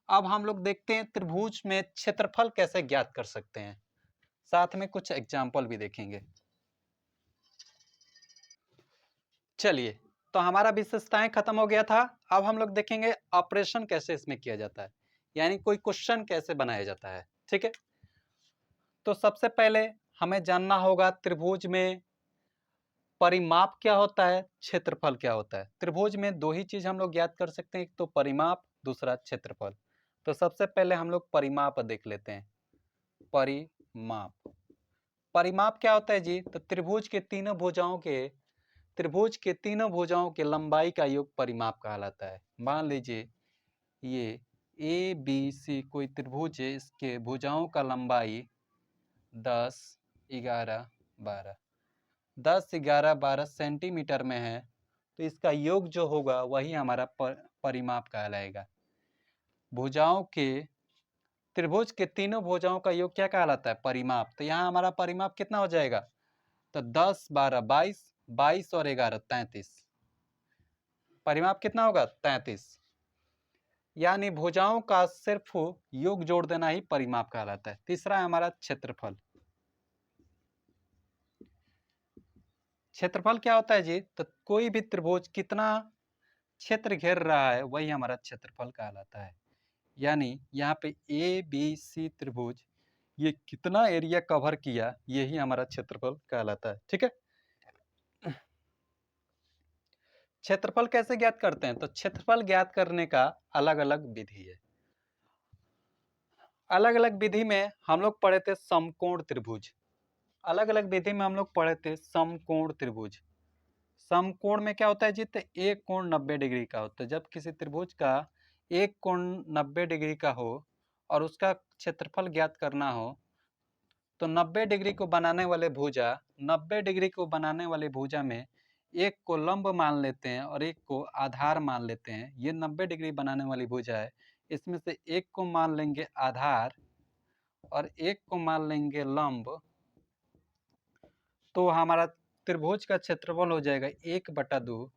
अब हम लोग देखते हैं त्रिभुज में क्षेत्रफल कैसे ज्ञात कर सकते हैं, साथ में कुछ एग्जाम्पल भी देखेंगे। चलिए, तो हमारा विशेषताएं खत्म हो गया था। अब हम लोग देखेंगे ऑपरेशन कैसे इसमें किया जाता है, यानी कोई क्वेश्चन कैसे बनाया जाता है। ठीक है। तो सबसे पहले हमें जानना होगा त्रिभुज में परिमाप क्या होता है, क्षेत्रफल क्या होता है। त्रिभुज में दो ही चीज हम लोग ज्ञात कर सकते हैं, एक तो परिमाप, दूसरा क्षेत्रफल। तो सबसे पहले हम लोग परिमाप देख लेते हैं। परिमाप, परिमाप क्या होता है जी? तो त्रिभुज के तीनों भुजाओं के, त्रिभुज के तीनों भुजाओं के लंबाई का योग परिमाप कहलाता है। मान लीजिए ये ए बी सी कोई त्रिभुज है, इसके भुजाओं का लंबाई 10, 11, 12, 10, 11, 12 सेंटीमीटर में है, तो इसका योग जो होगा वही हमारा परिमाप कहलाएगा। भुजाओं के, त्रिभुज के तीनों भुजाओं का योग क्या कहलाता है? परिमाप। तो यहाँ हमारा परिमाप कितना हो जाएगा? तो 10, 12, 22, 22 और 11, 33। परिमाप कितना होगा? 33। यानी भुजाओं का सिर्फ योग जोड़ देना ही परिमाप कहलाता है। तीसरा है हमारा क्षेत्रफल। क्षेत्रफल क्या होता है जी? तो कोई भी त्रिभुज कितना क्षेत्र घेर रहा है वही हमारा क्षेत्रफल कहलाता है। यानी यहाँ पे ए बी सी त्रिभुज ये कितना एरिया कवर किया, यही हमारा क्षेत्रफल कहलाता है। ठीक है। क्षेत्रफल कैसे ज्ञात करते हैं? तो क्षेत्रफल ज्ञात करने का अलग अलग विधि है। अलग अलग विधि में हम लोग पढ़े थे समकोण त्रिभुज। अलग अलग विधि में हम लोग पढ़े थे समकोण त्रिभुज। समकोण में क्या होता है जी? तो एक कोण 90 डिग्री का होता है। जब किसी त्रिभुज का एक कोण 90 डिग्री का हो और उसका क्षेत्रफल ज्ञात करना हो, तो 90 डिग्री को बनाने वाले भुजा, 90 डिग्री को बनाने वाले भुजा में एक को लंब मान लेते हैं और एक को आधार मान लेते हैं। ये 90 डिग्री बनाने वाली भुजा है, इसमें से एक को मान लेंगे आधार और एक को मान लेंगे लंब। तो हमारा त्रिभुज का क्षेत्रफल हो जाएगा 1/2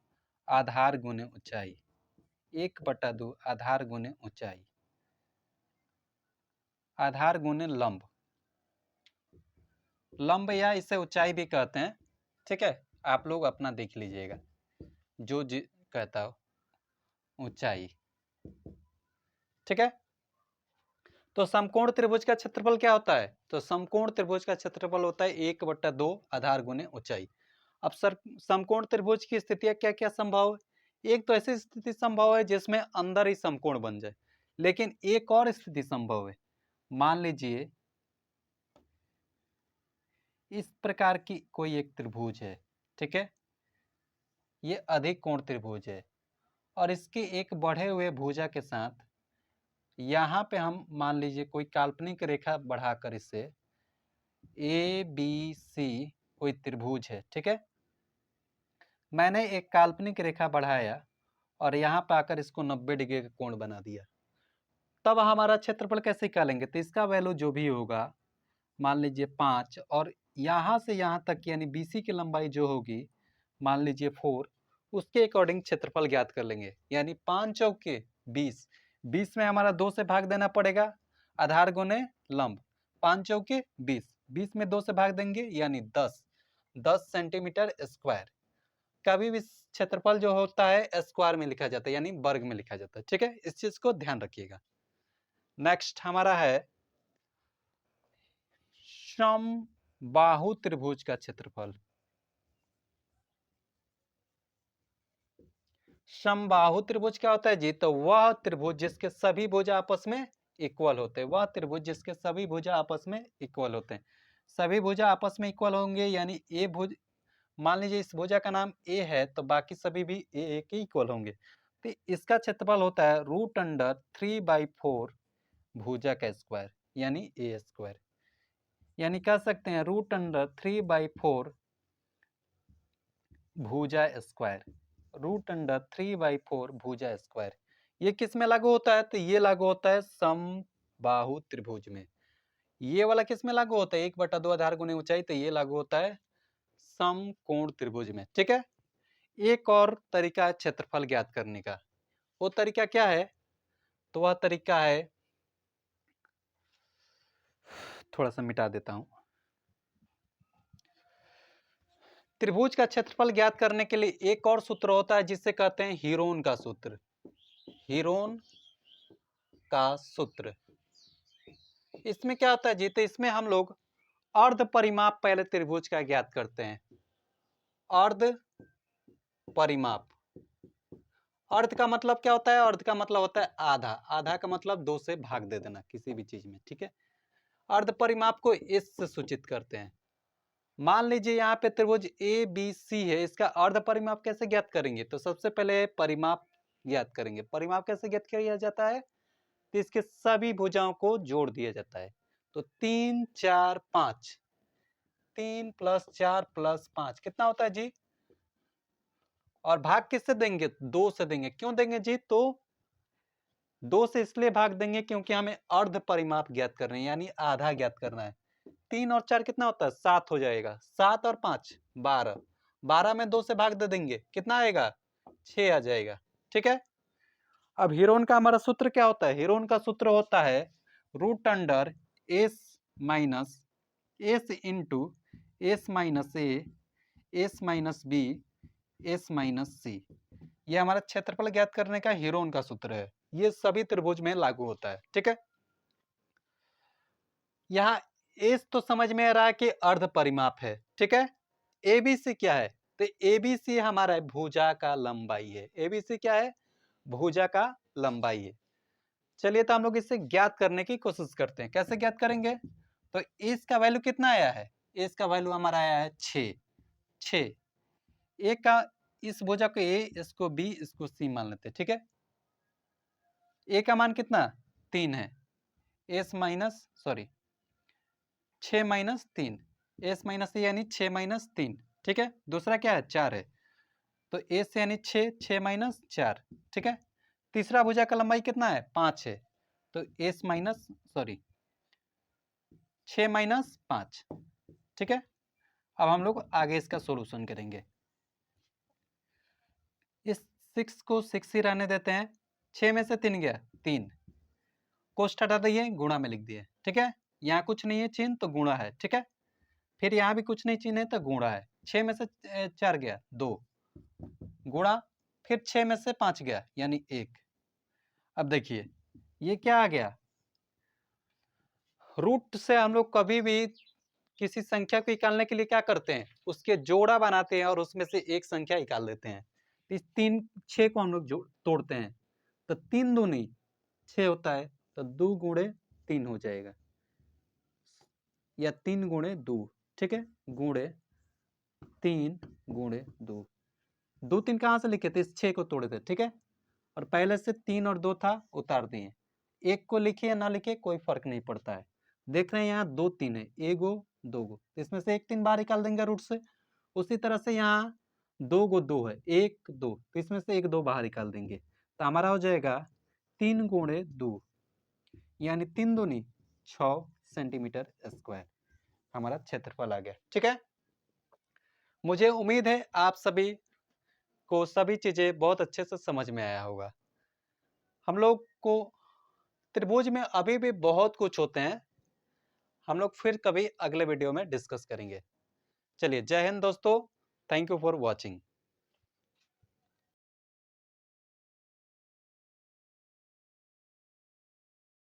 आधार गुने ऊंचाई। 1/2 आधार गुने ऊंचाई, आधार गुने लंब। लंब या इसे ऊंचाई भी कहते हैं। ठीक है। आप लोग अपना देख लीजिएगा जो कहता हो ऊंचाई। ठीक है। तो समकोण त्रिभुज का क्षेत्रफल क्या होता है? तो समकोण त्रिभुज का क्षेत्रफल होता है 1/2 आधार गुने ऊंचाई। अब सर समकोण त्रिभुज की स्थितियां क्या क्या संभव है? एक तो ऐसी स्थिति संभव है जिसमें अंदर ही समकोण बन जाए, लेकिन एक और स्थिति संभव है। मान लीजिए इस प्रकार की कोई एक त्रिभुज है, ठीक है, ये अधिक कोण त्रिभुज है और इसके एक बढ़े हुए भुजा के साथ यहाँ पे हम मान लीजिए कोई काल्पनिक रेखा बढ़ाकर इसे ए बी सी कोई त्रिभुज है, ठीक है, मैंने एक काल्पनिक रेखा बढ़ाया और यहाँ पे आकर इसको 90 डिग्री का कोण बना दिया, तब हमारा क्षेत्रफल कैसे निकालेंगे? तो इसका वैल्यू जो भी होगा, मान लीजिए 5 और यहाँ से यहाँ तक यानी BC की लंबाई जो होगी मान लीजिए 4, उसके अकॉर्डिंग क्षेत्रफल ज्ञात कर लेंगे। यानी 5 चौके 20, 20 में हमारा 2 से भाग देना पड़ेगा, आधार गुने लंब, 5 चौके 20, 20 में 2 से भाग देंगे यानी 10 सेंटीमीटर स्क्वायर। कभी भी क्षेत्रफल जो होता है स्क्वायर में लिखा जाता है यानी वर्ग में लिखा जाता है, ठीक है, इस चीज को ध्यान रखिएगा। नेक्स्ट हमारा है समबाहु त्रिभुज का क्षेत्रफल। समबाहु त्रिभुज क्या होता है जी? तो वह त्रिभुज जिसके सभी भुजा आपस में इक्वल होते हैं, वह त्रिभुज जिसके सभी भुजा आपस में इक्वल होते हैं। सभी भुजा आपस में इक्वल होंगे यानी ए भुज, मान लीजिए इस भुजा का नाम ए है तो बाकी सभी भी ए के इक्वल होंगे, तो इसका क्षेत्रफल होता है √3/4 भुजा का स्क्वायर यानी ए स्क्वायर। यानी कह सकते हैं √3/4 भुजा स्क्वायर, √3/4 भुजा स्क्वायर। ये किस में लागू होता है? तो ये लागू होता है समबाहु त्रिभुज में। ये वाला किस में लागू होता है? 1/2 आधार गुने ऊंचाई, तो ये लागू होता है समकोण त्रिभुज में, ठीक है। एक और तरीका है क्षेत्रफल ज्ञात करने का, वो तरीका क्या है? तो वह तरीका है, थोड़ा सा मिटा देता हूं। त्रिभुज का क्षेत्रफल ज्ञात करने के लिए एक और सूत्र होता है जिसे कहते हैं हीरोन का सूत्र। हीरोन का सूत्र, इसमें क्या होता है जी? तो इसमें हम लोग अर्ध परिमाप पहले त्रिभुज का ज्ञात करते हैं। अर्ध परिमाप, अर्ध का मतलब क्या होता है? अर्ध का मतलब होता है आधा, आधा का मतलब 2 से भाग दे देना किसी भी चीज में, ठीक है। अर्ध परिमाप को इस से सूचित करते हैं। मान लीजिए यहाँ पे त्रिभुज ए बी सी है, इसका अर्ध परिमाप कैसे ज्ञात करेंगे? तो सबसे पहले परिमाप ज्ञात करेंगे। परिमाप कैसे ज्ञात किया जाता है? तो इसके सभी भुजाओं को जोड़ दिया जाता है। तो 3 4 5, 3 + 4 + 5 कितना होता है जी? और भाग किससे देंगे? 2 से देंगे। क्यों देंगे जी? तो 2 से इसलिए भाग देंगे क्योंकि हमें अर्ध परिमाप ज्ञात करना है यानी आधा ज्ञात करना है। 3 और 4 कितना होता है? 7 हो जाएगा। 7 और 5 12, 12 में 2 से भाग दे देंगे, कितना आएगा? 6 आ जाएगा, ठीक है। अब हीरोन का हमारा सूत्र क्या होता है? हीरोन का सूत्र होता है √S - S into S - A S - B S - C। ये हमारा क्षेत्रफल ज्ञात करने का हीरोन का सूत्र है। ये सभी त्रिभुज में लागू होता है, ठीक है। यहाँ एस तो समझ में आ रहा है कि अर्ध परिमाप है, ठीक है। एबीसी क्या है? तो एबीसी हमारा भुजा का लंबाई है। एबीसी क्या है? भुजा का लंबाई है। चलिए तो हम लोग इसे ज्ञात करने की कोशिश करते हैं। कैसे ज्ञात करेंगे? तो इसका वैल्यू कितना आया है? इसका वैल्यू हमारा आया है 6। 6 ए का, इस भुजा को ए, इसको बी, इसको सी मान लेते हैं, ठीक है। ए का मान कितना? 3 है। S minus sorry 6 - 3, S minus यानी 6 - 3, ठीक है। दूसरा क्या है? 4 है, तो एस यानी 6, 6 - 4, ठीक है। तीसरा भुजा का लंबाई कितना है? 5 है, तो एस माइनस सॉरी 6 - 5, ठीक है। अब हम लोग आगे इसका सोल्यूशन करेंगे। इस 6 को 6 ही रहने देते हैं। 6 में से 3 गया 3, कोष्ठ हटा दिए, गुणा में लिख दिए, ठीक है। यहाँ कुछ नहीं है चिन्ह तो गुणा है, ठीक है। फिर यहाँ भी कुछ नहीं चिन्ह है तो गुणा है। 6 में से 4 गया 2, गुणा, फिर 6 में से 5 गया यानी 1। अब देखिए ये क्या आ गया? रूट से हम लोग कभी भी किसी संख्या को निकालने के लिए क्या करते हैं, उसके जोड़ा बनाते हैं और उसमें से एक संख्या निकाल देते हैं। तो इस 6 को हम लोग तोड़ते हैं, तो 3 दूनी 6 होता है, तो 2 गुणे 3 हो जाएगा, या 3 गुणे 2, ठीक है, गुणे 3 गुणे 2। 2 3 कहाँ से लिखे थे, इस 6 को तोड़े थे, ठीक है, और पहले से 3 और 2 था, उतार दिए। एक को लिखे या ना लिखे कोई फर्क नहीं पड़ता है। देख रहे हैं यहाँ 2 3 है, एगो 2 गो, इसमें से एक 3 बाहर निकाल देंगे रूट से। उसी तरह से यहाँ 2 गो 2 है, 1 2, तो इसमें से 1 2 बाहर निकाल देंगे, तो हमारा हो जाएगा 3 गुणे 2, यानी 3 दूनी 6 सेंटीमीटर स्क्वायर हमारा क्षेत्रफल आ गया। ठीक है, मुझे उम्मीद है आप सभी को सभी चीजें बहुत अच्छे से समझ में आया होगा। हम लोग को त्रिभुज में अभी भी बहुत कुछ होते हैं, हम लोग फिर कभी अगले वीडियो में डिस्कस करेंगे। चलिए, जय हिंद दोस्तों, थैंक यू फॉर वॉचिंग।